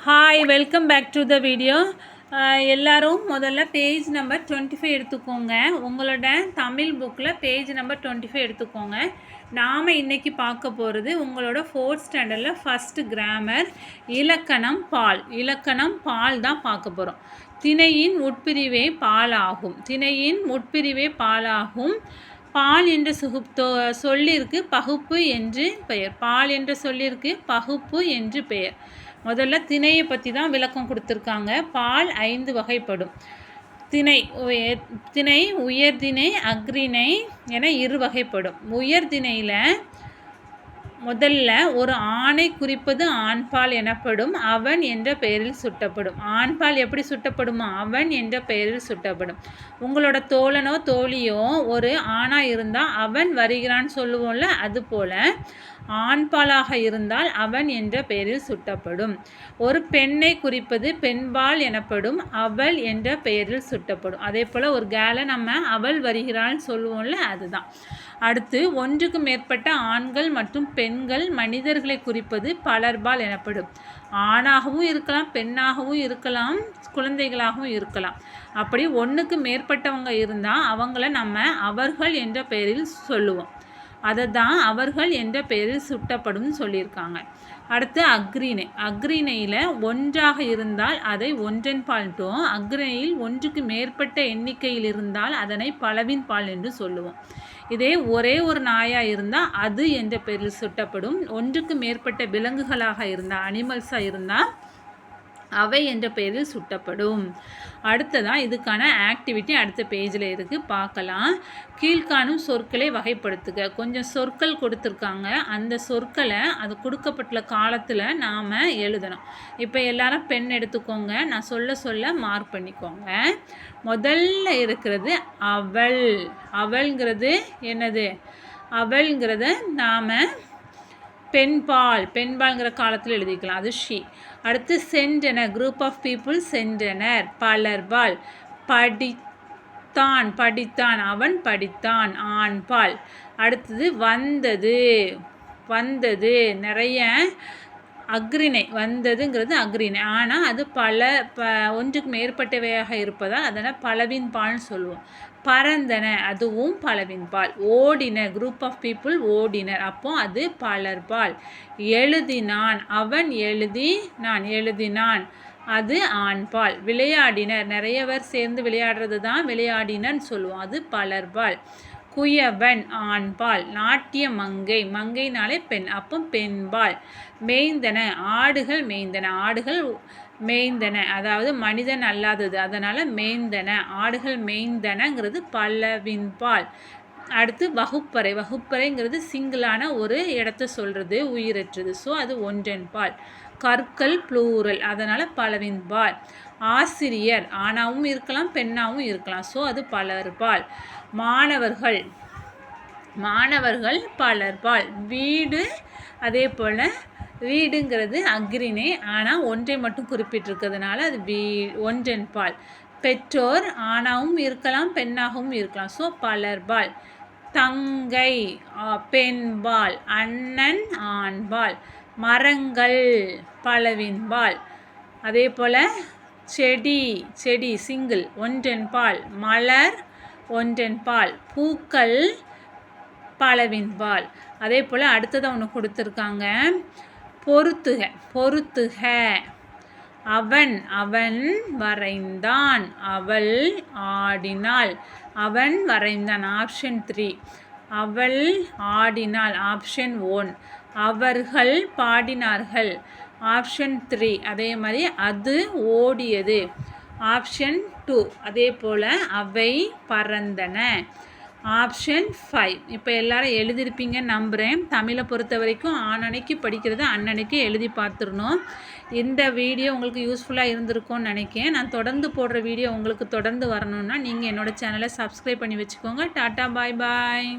Hi, welcome back to the video. எல்லோரும் முதல்ல page number 25 எடுத்துக்கோங்க. உங்களோட தமிழ் புக்கில் பேஜ் நம்பர் 25 எடுத்துக்கோங்க. நாம் இன்றைக்கி பார்க்க போகிறது உங்களோட 4th ஸ்டாண்டர்டில் ஃபஸ்ட்டு கிராமர் இலக்கணம் பால் தான் பார்க்க போகிறோம். திணையின் உட்பிரிவே பாலாகும். பால் என்ற சொல்லிற்கு பகுப்பு என்று பெயர். முதல்ல திணையை பற்றி தான் விளக்கம் கொடுத்துருக்காங்க. பால் 5 வகைப்படும். திணை உயர்திணை, அஃறிணை என 2 வகைப்படும். உயர்திணையில் முதல்ல ஒரு ஆணை குறிப்பது ஆண்பால் எனப்படும். அவன் என்ற பெயரில் சுட்டப்படும். ஆண்பால் எப்படி சுட்டப்படுமோ அவன் என்ற பெயரில் சுட்டப்படும். உங்களோட தோழனோ தோழியோ ஒரு ஆணாக இருந்தால் அவன் வருகிறான்னு சொல்லுவோம்ல, அதுபோல் ஆண்பாலாக இருந்தால் அவன் என்ற பெயரில் சுட்டப்படும். ஒரு பெண்ணை குறிப்பது பெண்பால் எனப்படும். அவள் என்ற பெயரில் சுட்டப்படும். அதே போல் ஒரு கேலை நம்ம அவள் வருகிறான்னு சொல்லுவோம்ல, அதுதான். அடுத்து, ஒன்றுக்கு மேற்பட்ட ஆண்கள் மற்றும் பெண்கள் மனிதர்களை குறிப்பது பலர்பால் எனப்படும். ஆணாகவும் இருக்கலாம், பெண்ணாகவும் இருக்கலாம், குழந்தைகளாகவும் இருக்கலாம். அப்படி ஒன்றுக்கு மேற்பட்டவங்க இருந்தால் அவங்கள நம்ம அவர்கள் என்ற பெயரில் சொல்லுவோம். அதை தான் அவர்கள் என்ற பெயரில் சுட்டப்படும் சொல்லியிருக்காங்க. அடுத்து அஃறிணையில் ஒன்றாக இருந்தால் அதை ஒன்றன்பால்ட்டும், அஃறிணையில் ஒன்றுக்கு மேற்பட்ட எண்ணிக்கையில் இருந்தால் அதனை பலவின்பால் என்று சொல்லுவோம். இதே ஒரே ஒரு நாயாக இருந்தால் அது என்ற பெயரில் சுட்டப்படும். ஒன்றுக்கு மேற்பட்ட விலங்குகளாக இருந்தால், அனிமல்ஸாக இருந்தால் அவை என்ற பெயரில் சுட்டப்படும். அடுத்ததான் இதுக்கான ஆக்டிவிட்டி அடுத்த பேஜில் இருக்குது, பார்க்கலாம். கீழ்காணும் சொற்களை வகைப்படுத்துக. கொஞ்சம் சொற்கள் கொடுத்துருக்காங்க. அந்த சொற்களை அது கொடுக்கப்பட்ட காலத்தில் நாம் எழுதணும். இப்போ எல்லாரும் பென் எடுத்துக்கோங்க. நான் சொல்ல மார்க் பண்ணிக்கோங்க. முதல்ல இருக்கிறது அவள். அவள்ங்கிறது என்னது? அவள்ங்கிறத நாம் பெண்பால்ங்கிற காலத்தில் எழுதிக்கலாம். அது ஷி. அடுத்து சென்றனர், குரூப் ஆஃப் பீப்புள் சென்றனர், பலர்பால். படித்தான், அவன் படித்தான், ஆண்பால். அடுத்தது வந்தது நிறைய அஃறிணை. வந்ததுங்கிறது அஃறிணை. ஆனால் அது ஒன்றுக்கு மேற்பட்டவையாக இருப்பதால் அதனால் பலவின்பால்னு சொல்லுவோம். பறந்தன, அதுவும் பலவின்பால். ஓடினர், குரூப் ஆஃப் பீப்புள் ஓடினர், அப்போ அது பலர்பால். எழுதினான், அவன் எழுதினான், அது ஆண்பால். விளையாடினர், நிறையவர் சேர்ந்து விளையாடுறது தான் விளையாடினன்னு சொல்லுவோம், அது பலர்பால். குயவன், ஆண்பால். நாட்டிய மங்கைனாலே பெண், அப்போ பெண்பால். மேய்ந்தன, ஆடுகள் மேய்ந்தன, அதாவது மனிதன் அல்லாதது, அதனால் மேய்ந்தன, ஆடுகள் மேய்ந்தனங்கிறது பலவின்பால். அடுத்து வகுப்பறைங்கிறது சிங்கிளான ஒரு இடத்த சொல்கிறது, உயிரற்றது, ஸோ அது ஒன்றன்பால். கற்கள் ப்ளூரல், அதனால் பலவின்பால். ஆசிரியர் ஆணாவும் இருக்கலாம், பெண்ணாகவும் இருக்கலாம், ஸோ அது பலர்பால். மாணவர்கள் பலர்பால். வீடு, அதே போல் வீடுங்கிறது அஃறிணை, ஆனால் ஒன்றை மட்டும் குறிப்பிட்டிருக்கிறதுனால அது ஒன்றன்பால். பெற்றோர் ஆணாகவும் இருக்கலாம், பெண்ணாகவும் இருக்கலாம், ஸோ பலர்பால். தங்கை பெண்பால், அண்ணன் ஆண்பால். மரங்கள் பலவின்பால். அதே போல் செடி சிங்கிள், ஒன்றன்பால். மலர் ஒன்றன்பால். பூக்கள் பலவின்பால். அதே போல் அடுத்ததை ஒன்று கொடுத்துருக்காங்க, பொறுத்துக. அவன் வரைந்தான், அவள் ஆடினாள், அவன் வரைந்தான், ஆப்ஷன் 3. அவள் ஆடினாள், ஆப்ஷன் 1. அவர்கள் பாடினார்கள், ஆப்ஷன் 3. அதே மாதிரி அது ஓடியது, ஆப்ஷன் 2. அதே போல் அவை பறந்தன, ஆப்ஷன் 5. இப்போ எல்லாரும் எழுதியிருப்பீங்கன்னு நம்புகிறேன். தமிழை பொறுத்த வரைக்கும் ஆனன்னைக்கு படிக்கிறது அன்னன்னைக்கு எழுதி பார்த்துடணும். இந்த வீடியோ உங்களுக்கு யூஸ்ஃபுல்லாக இருந்திருக்கும்னு நினைக்கிறேன். நான் தொடர்ந்து போடுற வீடியோ உங்களுக்கு தொடர்ந்து வரணுன்னா நீங்கள் என்னோடய சேனலை சப்ஸ்கிரைப் பண்ணி வச்சுக்கோங்க. டாட்டா, பாய்.